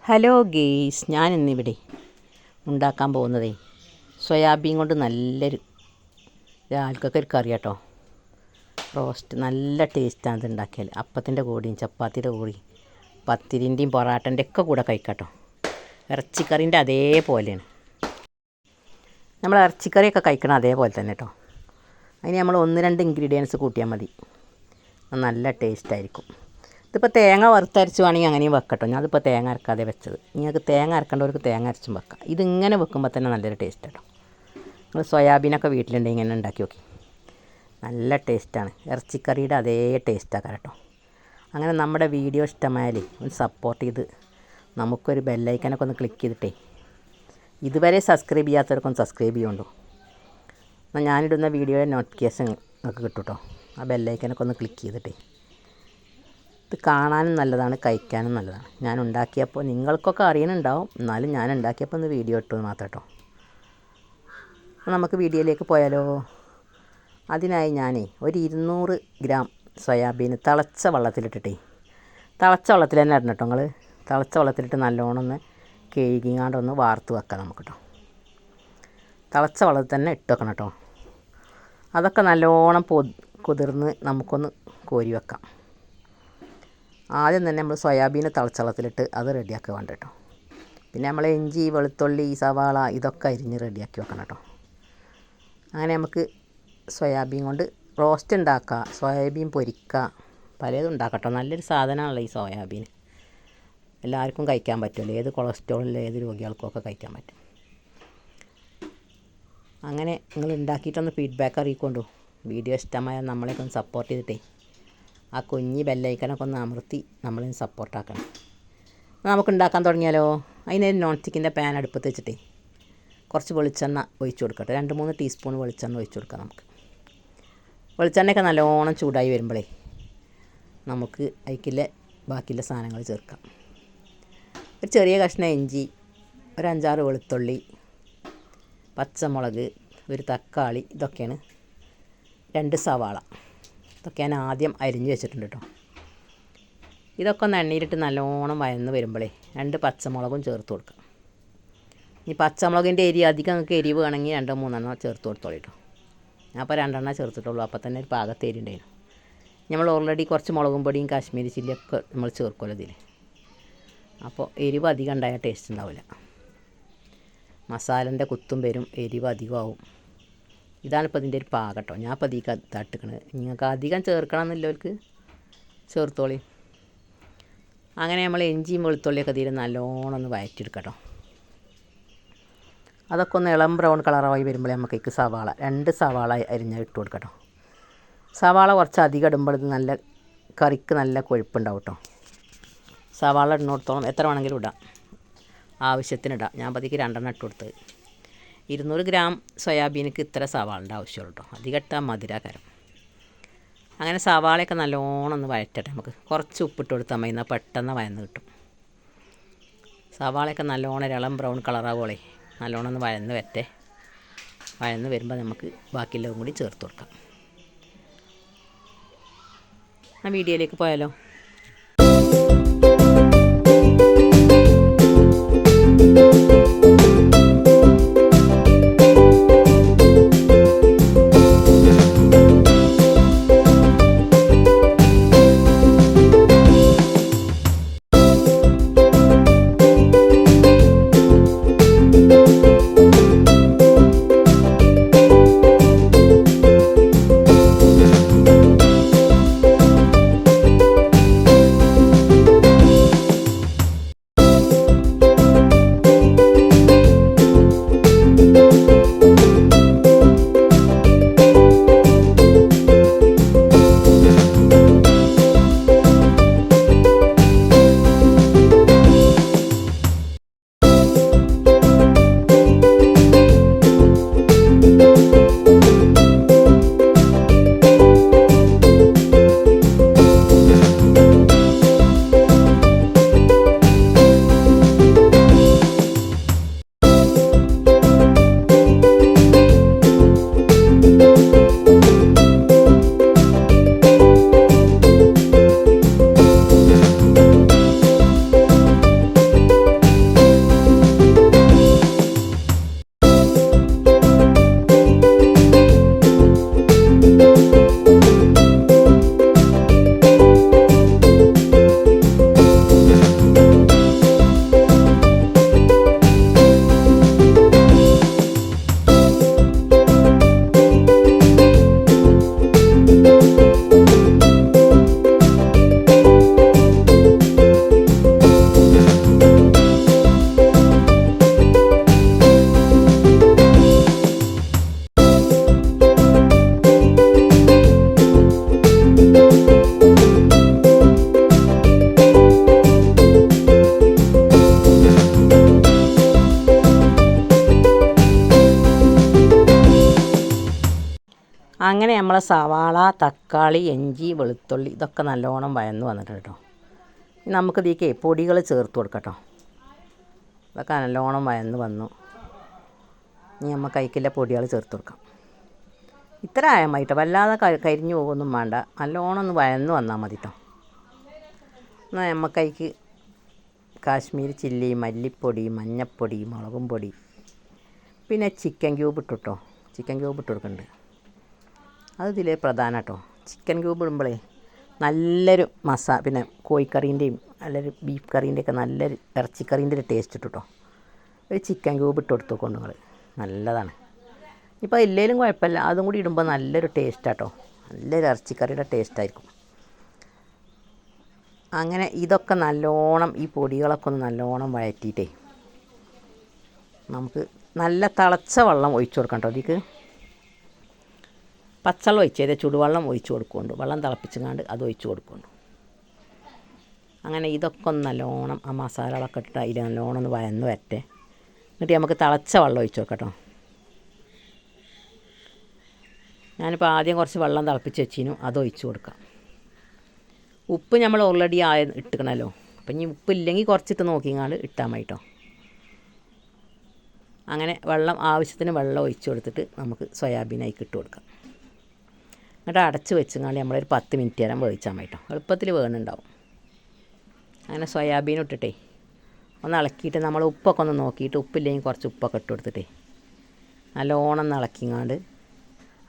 Hello guys, ഞാൻ ഇന്നിവിടെ ഉണ്ടാക്കാൻ പോകുന്നതേ സോയാബീൻ കൊണ്ട് നല്ലൊരു രാവിലക്കൊക്കെ ഒരു കറി കേട്ടോ. റോസ്റ്റ് നല്ല ടേസ്റ്റാണ് ഇത് ഉണ്ടാക്കിയാൽ. അപ്പത്തിൻ്റെ കൂടെയും ചപ്പാത്തിയുടെ കൂടെയും പത്തിരിൻ്റെയും പൊറാട്ടൻ്റെ ഒക്കെ കൂടെ കഴിക്കാട്ടോ. ഇറച്ചിക്കറീൻ്റെ അതേപോലെയാണ് നമ്മൾ ഇറച്ചിക്കറിയൊക്കെ കഴിക്കണം, അതേപോലെ തന്നെ കേട്ടോ. അതിന് നമ്മൾ 1-2 ഇൻഗ്രീഡിയൻസ് കൂട്ടിയാൽ മതി, നല്ല ടേസ്റ്റായിരിക്കും. ഇതിപ്പോൾ തേങ്ങ വറുത്തരച്ച് വേണമെങ്കിൽ അങ്ങനെയും വെക്കട്ടോ. ഞാനിതിപ്പോൾ തേങ്ങ അരക്കാതെ വെച്ചത്. നിങ്ങൾക്ക് തേങ്ങ അരക്കേണ്ടവർക്ക് തേങ്ങ അരച്ചും വെക്കാം. ഇതിങ്ങനെ വെക്കുമ്പോൾ തന്നെ നല്ലൊരു ടേസ്റ്റ് കേട്ടോ. നിങ്ങൾ സോയാബീനൊക്കെ വീട്ടിലുണ്ടെങ്കിൽ ഇങ്ങനെ ഉണ്ടാക്കി നോക്കി, നല്ല ടേസ്റ്റാണ്. ഇറച്ചിക്കറിയുടെ അതേ ടേസ്റ്റാക്കാം കേട്ടോ. അങ്ങനെ നമ്മുടെ വീഡിയോ ഇഷ്ടമായാലേ ഒന്ന് സപ്പോർട്ട് ചെയ്ത് നമുക്കൊരു ബെല്ലൈക്കനൊക്കെ ഒന്ന് ക്ലിക്ക് ചെയ്തിട്ടേ, ഇതുവരെ സബ്സ്ക്രൈബ് ചെയ്യാത്തവർക്കൊന്ന് സബ്സ്ക്രൈബ് ചെയ്യുന്നുണ്ടോ. എന്നാൽ ഞാനിടുന്ന വീഡിയോയുടെ നോട്ടിഫിക്കേഷൻ ഒക്കെ കിട്ടും കേട്ടോ. ആ ബെല്ലൈക്കനൊക്കെ ഒന്ന് ക്ലിക്ക് ചെയ്തിട്ടേ. ഇത് കാണാനും നല്ലതാണ്, കഴിക്കാനും നല്ലതാണ്. ഞാൻ ഉണ്ടാക്കിയപ്പോൾ നിങ്ങൾക്കൊക്കെ അറിയുന്നുണ്ടാവും, എന്നാലും ഞാൻ ഉണ്ടാക്കിയപ്പോൾ ഒന്ന് വീഡിയോ ഇട്ടു മാത്രം കേട്ടോ. അപ്പോൾ നമുക്ക് വീഡിയോയിലേക്ക് പോയാലോ. അതിനായി ഞാനേ ഒരു 200 ഗ്രാം സോയാബീൻ തിളച്ച വെള്ളത്തിലിട്ടിട്ടേ, തിളച്ച വെള്ളത്തിൽ തന്നെ ഇടണം കേട്ടോ. നിങ്ങൾ തിളച്ച വെള്ളത്തിലിട്ട് നല്ലോണം ഒന്ന് കഴുകിങ്ങാണ്ടൊന്ന് വാർത്ത് വെക്കാം നമുക്ക് കേട്ടോ. തിളച്ച വെള്ളത്തിൽ തന്നെ ഇട്ട് വെക്കണം കേട്ടോ. അതൊക്കെ നല്ലോണം കുതിർന്ന് നമുക്കൊന്ന് കോരി വെക്കാം. ആദ്യം തന്നെ നമ്മൾ സോയാബീൻ തിളച്ച വെള്ളത്തിലിട്ട് അത് റെഡിയാക്കി വേണ്ട കേട്ടോ. പിന്നെ നമ്മൾ ഇഞ്ചി, വെളുത്തുള്ളി, സവാള ഇതൊക്കെ അരിഞ്ഞ് റെഡിയാക്കി വെക്കണം കേട്ടോ. അങ്ങനെ നമുക്ക് സോയാബീൻ കൊണ്ട് റോസ്റ്റ് ഉണ്ടാക്കുക, സോയാബീൻ പൊരിക്കുക, പലതും ഉണ്ടാക്കട്ടോ. നല്ലൊരു സാധനമാണല്ലോ ഈ സോയാബീൻ. എല്ലാവർക്കും കഴിക്കാൻ പറ്റുമല്ലോ, ഏത് കൊളസ്ട്രോളിൽ ഏത് രോഗികൾക്കൊക്കെ കഴിക്കാൻ പറ്റും. അങ്ങനെ നിങ്ങൾ ഉണ്ടാക്കിയിട്ടൊന്ന് ഫീഡ്ബാക്ക് അറിയിക്കൊണ്ടു. വീഡിയോ ഇഷ്ടമായാൽ നമ്മളെയൊക്കെ ഒന്ന് സപ്പോർട്ട് ചെയ്തിട്ടേ ആ കുഞ്ഞി ബെല്ലൈക്കനൊക്കെ ഒന്ന് അമർത്തി നമ്മളെ സപ്പോർട്ടാക്കണം. നമുക്ക് ഉണ്ടാക്കാൻ തുടങ്ങിയാലോ. അതിനൊരു നോൺ സ്റ്റിക്കിൻ്റെ പാൻ അടുപ്പത്ത് വെച്ചിട്ടേ കുറച്ച് വെളിച്ചെണ്ണ ഒഴിച്ച് കൊടുക്കട്ടെ. 2-3 ടീസ്പൂൺ വെളിച്ചെണ്ണ ഒഴിച്ച് കൊടുക്കാം നമുക്ക്. വെളിച്ചെണ്ണയൊക്കെ നല്ലോണം ചൂടായി വരുമ്പോഴേ നമുക്ക് അതിൽ ബാക്കിയുള്ള സാധനങ്ങൾ ചേർക്കാം. ഒരു ചെറിയ കഷ്ണം ഇഞ്ചി, ഒരു 5-6 വെളുത്തുള്ളി, പച്ചമുളക്, ഒരു തക്കാളി, ഇതൊക്കെയാണ്. 2 സവാള, ഇതൊക്കെ ഞാൻ ആദ്യം അരിഞ്ഞ് വെച്ചിട്ടുണ്ട് കേട്ടോ. ഇതൊക്കെ ഒന്ന് എണ്ണയിലിട്ട് നല്ലോണം വഴന്ന് വരുമ്പോഴേ 2 പച്ചമുളകും ചേർത്ത് കൊടുക്കാം. ഈ പച്ചമുളകിൻ്റെ അധികം നിങ്ങൾക്ക് എരിവ് വേണമെങ്കിൽ 2-3 ചേർത്ത് കൊടുത്തോളൂ കേട്ടോ. ഞാൻ അപ്പോൾ 2 ചേർത്തിട്ടുള്ളൂ. അപ്പോൾ തന്നെ ഒരു പാകത്തെ എരി ഉണ്ടായിരുന്നു. നമ്മൾ ഓൾറെഡി കുറച്ച് മുളകും പൊടിയും കാശ്മീരി ചില്ലിയൊക്കെ നമ്മൾ ചേർക്കുമല്ലോ ഇതിൽ. അപ്പോൾ എരിവ് അധികം ഉണ്ടായാൽ ടേസ്റ്റ് ഉണ്ടാവില്ല. മസാലൻ്റെ കുത്തും വരും, എരിവ് അധികമാവും. ഇതാണിപ്പോൾ ഇതിൻ്റെ ഒരു പാകം കേട്ടോ. ഞാൻ അപ്പോൾ അധികം തട്ടിക്കണത്. നിങ്ങൾക്ക് അധികം ചേർക്കണം എന്നില്ലവർക്ക് ചേർത്തോളി. അങ്ങനെ നമ്മൾ ഇഞ്ചിയും വെളുത്തുള്ളിയൊക്കെ ഇതിൽ നല്ലോണം ഒന്ന് വഴറ്റിയെടുക്കട്ടോ. അതൊക്കെ ഒന്ന് ഇളം ബ്രൗൺ കളറായി വരുമ്പോഴേ നമുക്ക് സവാള 2 സവാള അരിഞ്ഞ് ഇട്ട് കൊടുക്കട്ടോ. സവാള കുറച്ച് അധികം ഇടുമ്പോൾ ഇത് നല്ല കറിക്ക് നല്ല കൊഴുപ്പുണ്ടാവും കേട്ടോ. സവാള ഇടുന്നിടത്തോളം എത്ര വേണമെങ്കിലും ഇടാം, ആവശ്യത്തിനിടാം. ഞാൻ പതിക്ക് 2 ഇട്ട് കൊടുത്തത്. 200 ഗ്രാം സോയാബീനക്ക് ഇത്ര സവാളിൻ്റെ ആവശ്യമുള്ളൂ കേട്ടോ. അധികം ഇട്ടാൽ മധുരകരം. അങ്ങനെ സവാളയൊക്കെ നല്ലോണം ഒന്ന് വഴറ്റട്ടെ. നമുക്ക് കുറച്ച് ഉപ്പിട്ട് കൊടുത്താൽ മതി, എന്നാൽ പെട്ടെന്ന് വഴന്ന് കിട്ടും. സവാളയൊക്കെ നല്ലോണം ഇളം ബ്രൗൺ കളറാവോളേ നല്ലോണം ഒന്ന് വഴന്ന് വരട്ടെ. വഴന്ന് വരുമ്പോൾ നമുക്ക് ബാക്കിയുള്ളതും കൂടി ചേർത്ത് കൊടുക്കാം. ആ വീഡിയോയിലേക്ക് പോയാലോ. അങ്ങനെ നമ്മളെ സവാള, തക്കാളി, ഇഞ്ചി, വെളുത്തുള്ളി ഇതൊക്കെ നല്ലോണം വഴന്ന് വന്നിട്ടുണ്ട് കേട്ടോ. നമുക്ക് ഇതിലേക്ക് പൊടികൾ ചേർത്ത് കൊടുക്കാം കേട്ടോ. ഇതൊക്കെ നല്ലോണം വഴന്ന് വന്നു. ഇനി നമുക്ക് അതിലേക്കുള്ള പൊടികൾ ചേർത്ത് കൊടുക്കാം. ഇത്ര ആയാൽ മതി കേട്ടോ, വല്ലാതെ കരിഞ്ഞു പോകുമൊന്നും വേണ്ട. നല്ലോണം ഒന്ന് വഴന്ന് വന്നാൽ മതി കേട്ടോ. എന്നാൽ നമുക്ക് അതിലേക്ക് കാശ്മീരി ചില്ലി, മല്ലിപ്പൊടി, മഞ്ഞൾപ്പൊടി, മുളകും പൊടി, പിന്നെ ചിക്കൻ ക്യൂബ് ഇട്ടു കേട്ടോ. ചിക്കൻ ക്യൂബ് ഇട്ട് കൊടുക്കുന്നുണ്ട്. അത് ഇതിൽ പ്രധാനം കേട്ടോ. ചിക്കൻ ക്യൂബ് ഇടുമ്പോഴേ നല്ലൊരു പിന്നെ കോഴിക്കറീൻ്റെയും നല്ലൊരു ബീഫ് കറീൻ്റെയൊക്കെ നല്ലൊരു ഇറച്ചിക്കറീൻ്റെ ഒരു ടേസ്റ്റ് ഇട്ടു കേട്ടോ. ഒരു ചിക്കൻ ക്യൂബ് ഇട്ട് കൊടുത്തു കൊണ്ട് നിങ്ങൾ, നല്ലതാണ്. ഇപ്പോൾ ഇല്ലേലും കുഴപ്പമില്ല, അതും കൂടി ഇടുമ്പോൾ നല്ലൊരു ടേസ്റ്റാട്ടോ. നല്ലൊരു ഇറച്ചിക്കറിയുടെ ടേസ്റ്റായിരിക്കും. അങ്ങനെ ഇതൊക്കെ നല്ലോണം ഈ പൊടികളൊക്കെ ഒന്ന് നല്ലോണം വഴറ്റിയിട്ടേ നമുക്ക് നല്ല തിളച്ച വെള്ളം ഒഴിച്ചു കൊടുക്കാം കേട്ടോ. ഇതിക്ക് പച്ചവെള്ളം ഒഴിച്ചത് ചുടുവെള്ളം ഒഴിച്ച് കൊടുക്കുന്നുണ്ട്. വെള്ളം തിളപ്പിച്ചങ്ങാണ്ട് അത് ഒഴിച്ച് കൊടുക്കുന്നുണ്ട്. അങ്ങനെ ഇതൊക്കെ ഒന്ന് നല്ലോണം ആ മസാലകളൊക്കെ ഇട്ടിട്ട് അതിൽ നല്ലോണം ഒന്ന് വഴന്ന് വരട്ടെ. എന്നിട്ട് നമുക്ക് തിളച്ച വെള്ളം ഒഴിച്ച് കൊടുക്കാം കേട്ടോ. ഞാനിപ്പോൾ ആദ്യം കുറച്ച് വെള്ളം തിളപ്പിച്ച് വെച്ചിരുന്നു, അത് ഒഴിച്ച് കൊടുക്കാം. ഉപ്പ് നമ്മൾ ഓൾറെഡി ഇട്ടിക്കണമല്ലോ. അപ്പം ഇനി ഉപ്പില്ലെങ്കിൽ കുറച്ചിട്ട് നോക്കിങ്ങാണ്ട് ഇട്ടാൽ മതി കേട്ടോ. അങ്ങനെ ആവശ്യത്തിന് വെള്ളം ഒഴിച്ച് കൊടുത്തിട്ട് നമുക്ക് സോയാബീനായിക്ക് ഇട്ട് കൊടുക്കാം. എന്നിട്ട് അടച്ച് വെച്ചങ്ങാണ്ട് നമ്മളൊരു 10 മിനിറ്റ് നേരം വേവിച്ചാൽ മതി കേട്ടോ. എളുപ്പത്തിൽ വേണുണ്ടാവും. അങ്ങനെ സോയാബീൻ ഇട്ടിട്ടേ ഒന്ന് ഇളക്കിയിട്ട് നമ്മൾ ഉപ്പൊക്കെ ഒന്ന് നോക്കിയിട്ട് ഉപ്പില്ലെങ്കിൽ കുറച്ച് ഉപ്പൊക്കെ ഇട്ട് കൊടുത്തിട്ടേ നല്ലോണം ഒന്ന് ഇളക്കിങ്ങാണ്ട്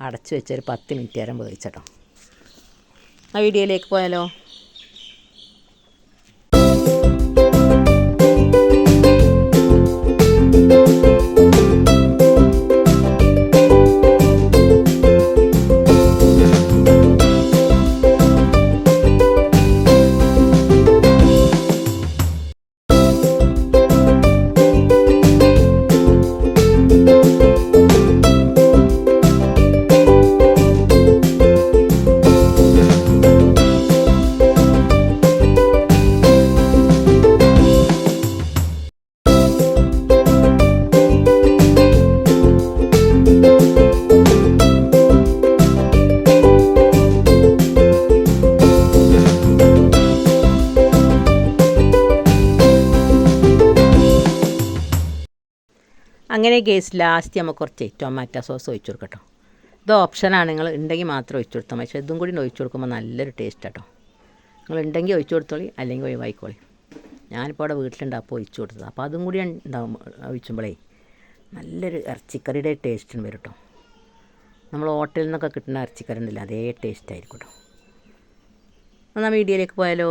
അടച്ച് വെച്ചൊരു 10 മിനിറ്റ് നേരം വേവിച്ചട്ടോ. ആ വീഡിയോയിലേക്ക് പോയാലോ. അങ്ങനെ ഗേസ് ലാസ്റ്റ് നമുക്ക് കുറച്ച് ടൊമാറ്റോ സോസ് ഒഴിച്ച് കൊടുക്കട്ടോ. ഇത് ഓപ്ഷനാണ്, നിങ്ങൾ ഉണ്ടെങ്കിൽ മാത്രം ഒഴിച്ച് കൊടുത്താൽ മതി. പക്ഷേ ഇതും കൂടി ഒഴിച്ച് കൊടുക്കുമ്പോൾ നല്ലൊരു ടേസ്റ്റ് കേട്ടോ. നിങ്ങൾ ഉണ്ടെങ്കിൽ ഒഴിച്ച് കൊടുത്തോളി, അല്ലെങ്കിൽ ഒഴിവായിക്കോളി. ഞാനിപ്പോൾ അവിടെ വീട്ടിലുണ്ടാകുമ്പോൾ ഒഴിച്ച് കൊടുത്തത്. അപ്പോൾ അതും കൂടി ഉണ്ടാകും ഒഴിച്ചുമ്പോഴേ നല്ലൊരു ഇറച്ചിക്കറിയുടെ ടേസ്റ്റും വരും കേട്ടോ. നമ്മൾ ഹോട്ടലിൽ നിന്നൊക്കെ കിട്ടുന്ന ഇറച്ചിക്കറി ഉണ്ടല്ലോ, അതേ ടേസ്റ്റ് ആയിരിക്കും കേട്ടോ. എന്നാൽ വീഡിയോയിലേക്ക് പോയാലോ.